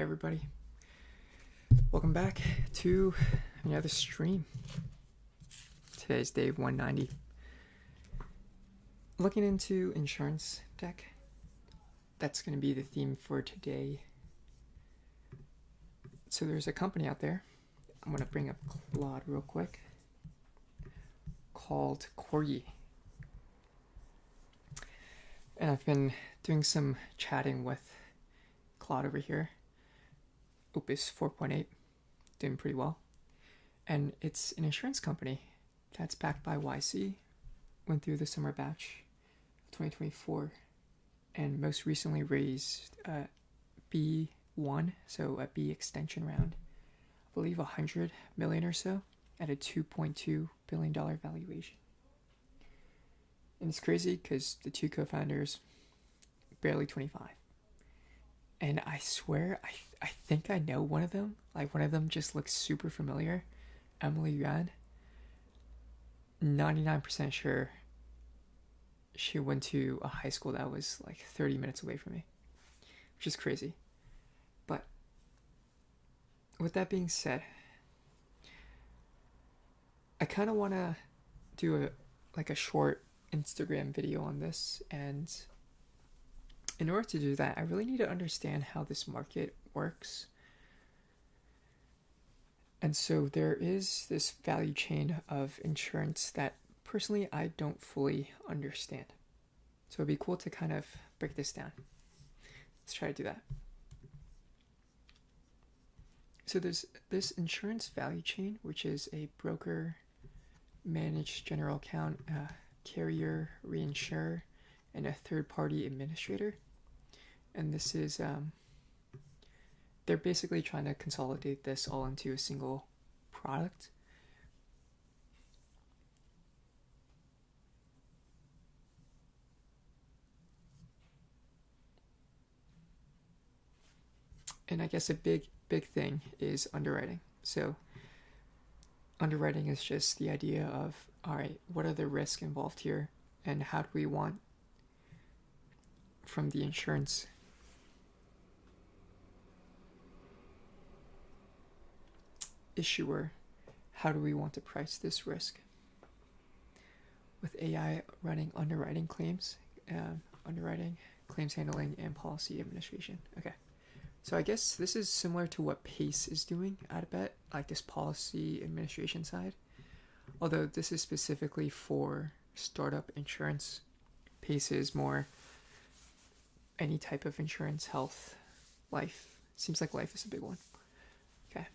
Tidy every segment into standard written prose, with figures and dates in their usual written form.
everybody, welcome back to another stream. Today's day 190. Looking into insurance deck. That's going to be the theme for today. So there's a company out there, I'm going to bring up Claude real quick, called Corgi. And I've been doing some chatting with Claude over here. Opus 4.8, doing pretty well. And it's an insurance company that's backed by YC, went through the summer batch of 2024, and most recently raised B1, so a B extension round. I believe 100 million or so at a $2.2 billion valuation. And it's crazy because the two co-founders, barely 25. And I swear, I think I know one of them. Like, one of them just looks super familiar. Emily Yuan. 99% sure she went to a high school that was like 30 minutes away from me. Which is crazy. But with that being said, I kind of want to do a short Instagram video on this, and in order to do that, I really need to understand how this market works. And so there is this value chain of insurance that personally I don't fully understand. So it'd be cool to kind of break this down. Let's try to do that. So there's this insurance value chain, which is a broker, managed general account, carrier, reinsurer, and a third-party administrator. And this is, they're basically trying to consolidate this all into a single product. And I guess a big thing is underwriting. So underwriting is just the idea of, all right, what are the risks involved here, and how do we want from the insurance issuer, how do we want to price this risk? With AI running underwriting claims, underwriting, claims handling, and policy administration. Okay. So I guess this is similar to what PACE is doing, I'd bet, like this policy administration side. Although this is specifically for startup insurance. PACE is more any type of insurance, health, life. Seems like life is a big one. Okay.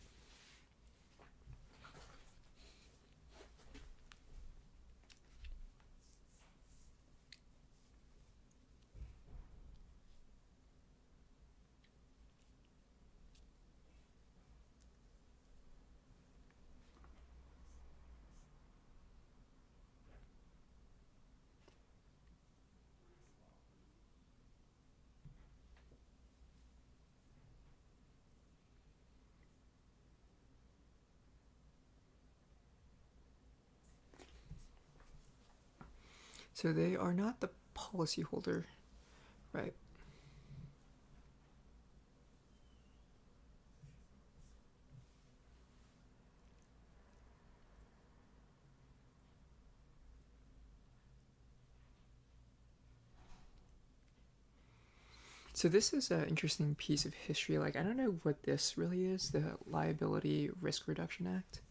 So they are not the policyholder, right? So this is an interesting piece of history. Like, I don't know what this really is, the Liability Risk Reduction Act.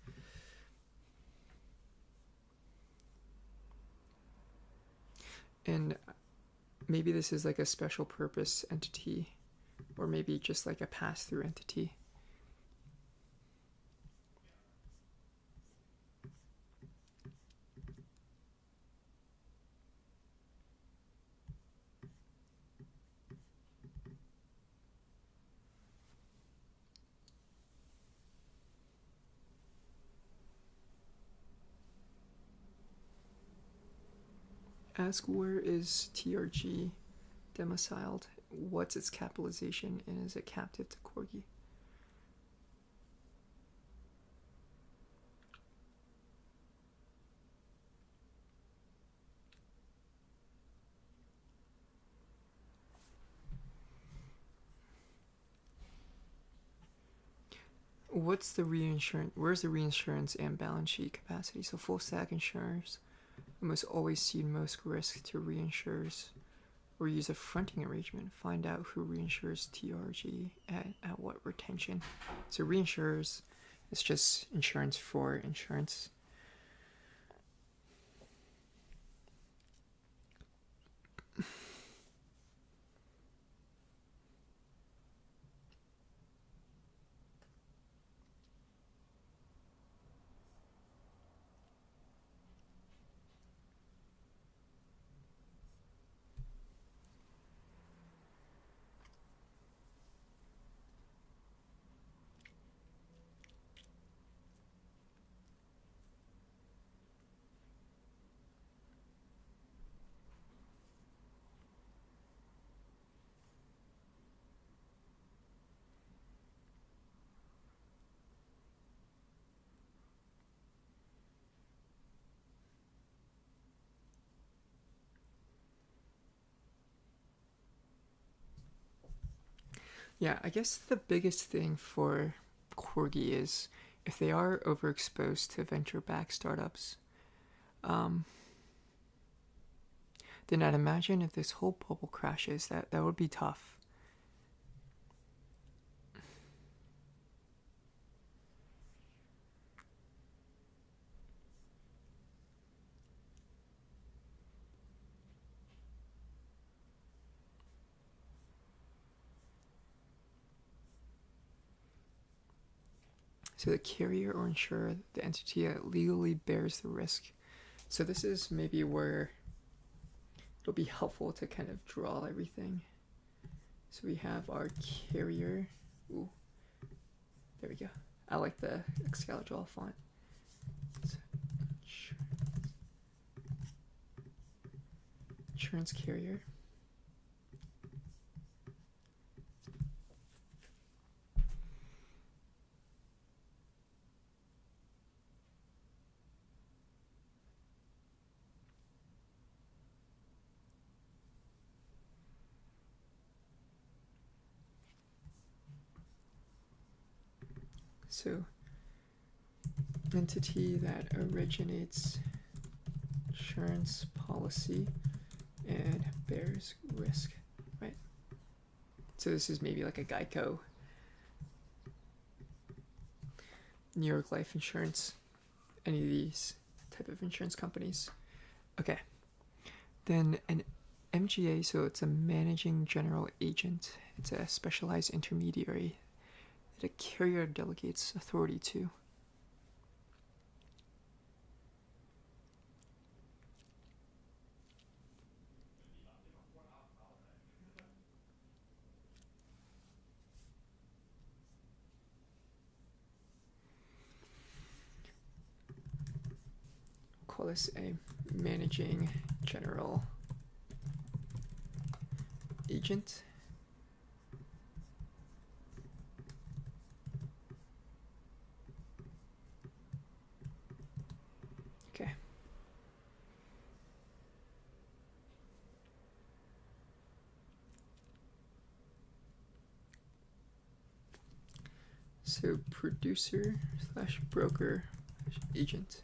And maybe this is like a special purpose entity, or maybe just like a pass-through entity. Ask where is TRG domiciled, what's its capitalization, and is it captive to Corgi? what's the reinsurance? Where's the reinsurance and balance sheet capacity? So full stack insurers almost always cede most risk to reinsurers or use a fronting arrangement. Find out who reinsures TRG at what retention. So reinsurers, it's just insurance for insurance. Yeah, I guess the biggest thing for Corgi is if they are overexposed to venture-backed startups, then I'd imagine if this whole bubble crashes, that would be tough. So the carrier or insurer, the entity that legally bears the risk. So this is maybe where it'll be helpful to kind of draw everything. So we have our carrier. Ooh, there we go. I like the Excalibur font. So, insurance carrier. So, entity that originates insurance policy and bears risk, right? So this is maybe like a Geico, New York Life Insurance, any of these type of insurance companies. Okay. Then an MGA, so it's a managing general agent. It's a specialized intermediary that a carrier delegates authority to. Call this a managing general agent. Okay. So producer slash broker slash agent.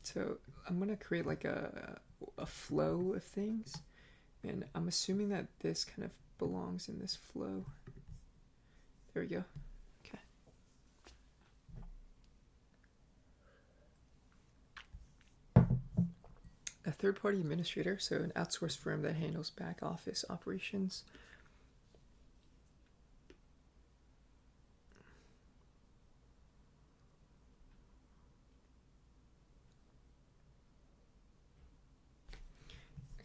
So I'm gonna create like a flow of things, and I'm assuming that this kind of belongs in this flow. There we go. Okay. A third-party administrator, so an outsourced firm that handles back office operations.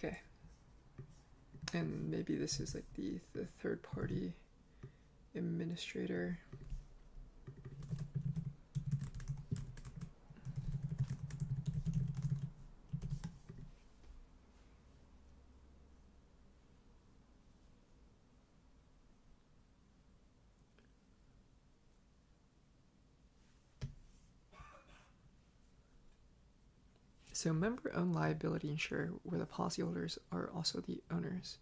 Okay. And maybe this is like the third-party administrator. So member-owned liability insurer, where the policyholders are also the owners.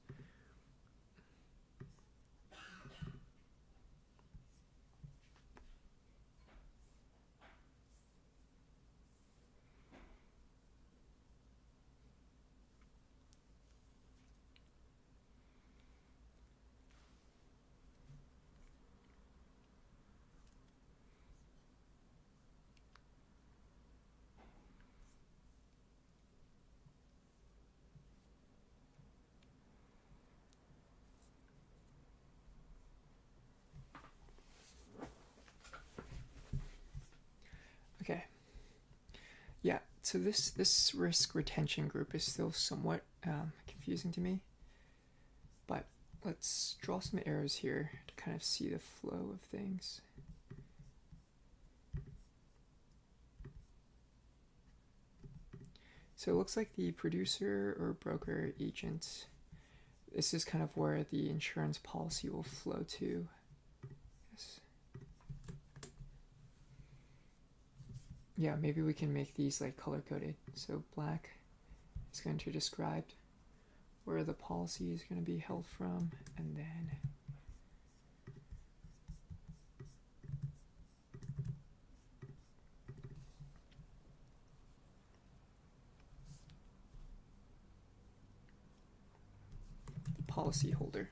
Okay. Yeah, so this risk retention group is still somewhat confusing to me, but let's draw some arrows here to kind of see the flow of things. So it looks like the producer or broker agent, this is kind of where the insurance policy will flow to. Yes. Yeah, maybe we can make these like color coded. So black is going to describe where the policy is going to be held from, and then the policy holder.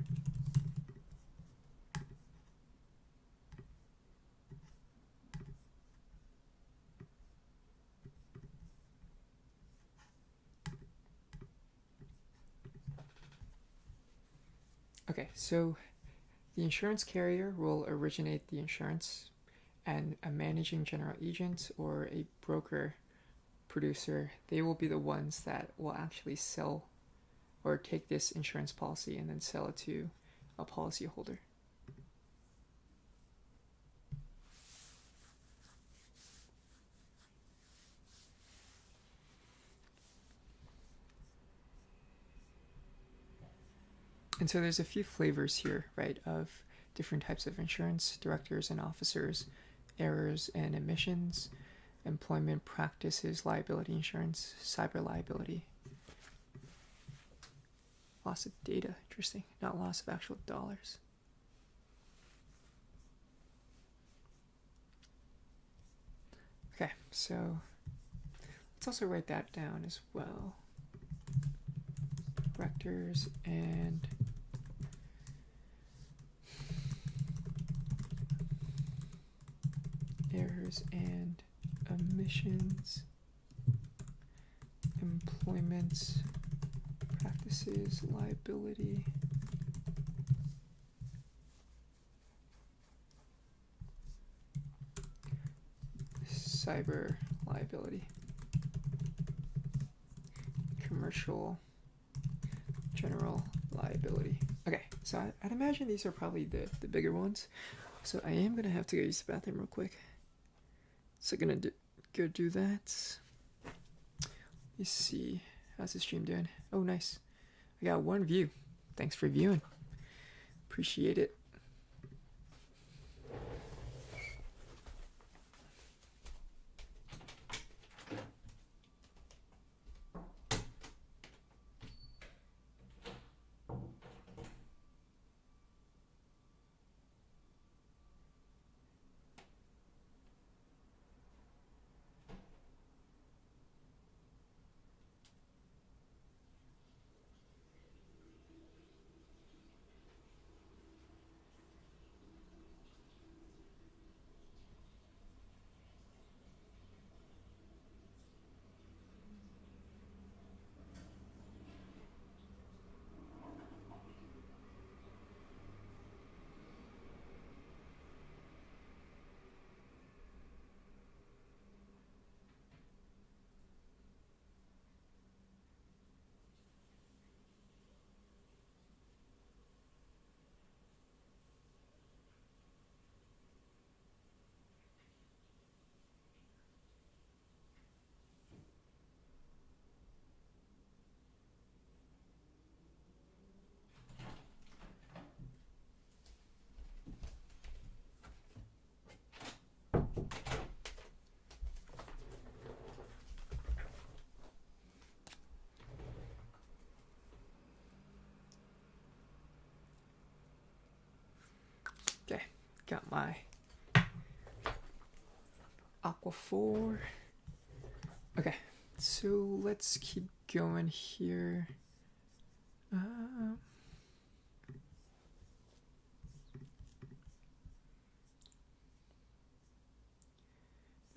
Okay, so the insurance carrier will originate the insurance, and a managing general agent or a broker producer, they will be the ones that will actually sell or take this insurance policy and then sell it to a policyholder. And so there's a few flavors here, right, of different types of insurance: directors and officers, errors and omissions, employment practices liability insurance, cyber liability. Loss of data, interesting, not loss of actual dollars. Okay, so let's also write that down as well. Directors and errors and omissions, employment practices liability, cyber liability, commercial general liability. Okay, so I'd imagine these are probably the bigger ones. So I am gonna have to go use the bathroom real quick. So gonna go do that. Let's see, how's the stream doing? Oh, nice. I got one view. Thanks for viewing. Appreciate it. got my Aqua 4. Okay, so let's keep going here. The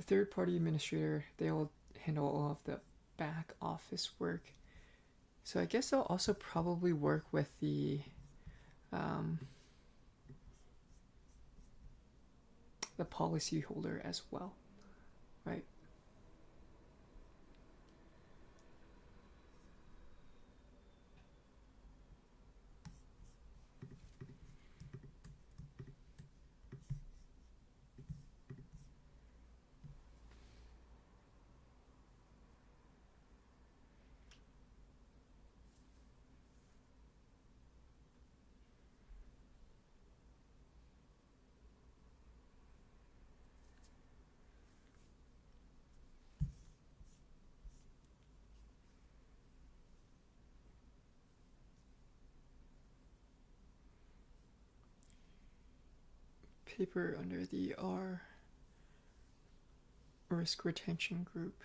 third-party administrator, they'll handle all of the back office work. So I guess they'll also probably work with the policy holder as well, right? Paper under the R risk retention group.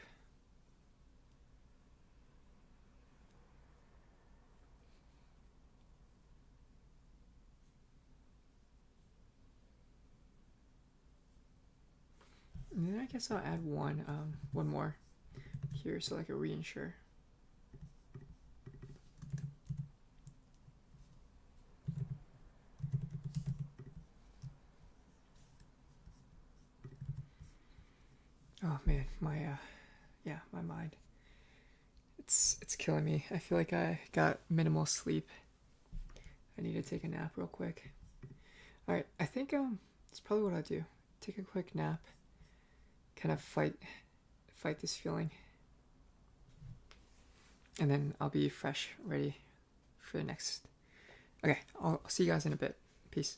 And then I guess I'll add one more here, so like a reinsure. Oh man, my mind. It's killing me. I feel like I got minimal sleep. I need to take a nap real quick. All right, I think that's probably what I'll do. Take a quick nap. Kind of fight this feeling. And then I'll be fresh, ready for the next. Okay, I'll see you guys in a bit. Peace.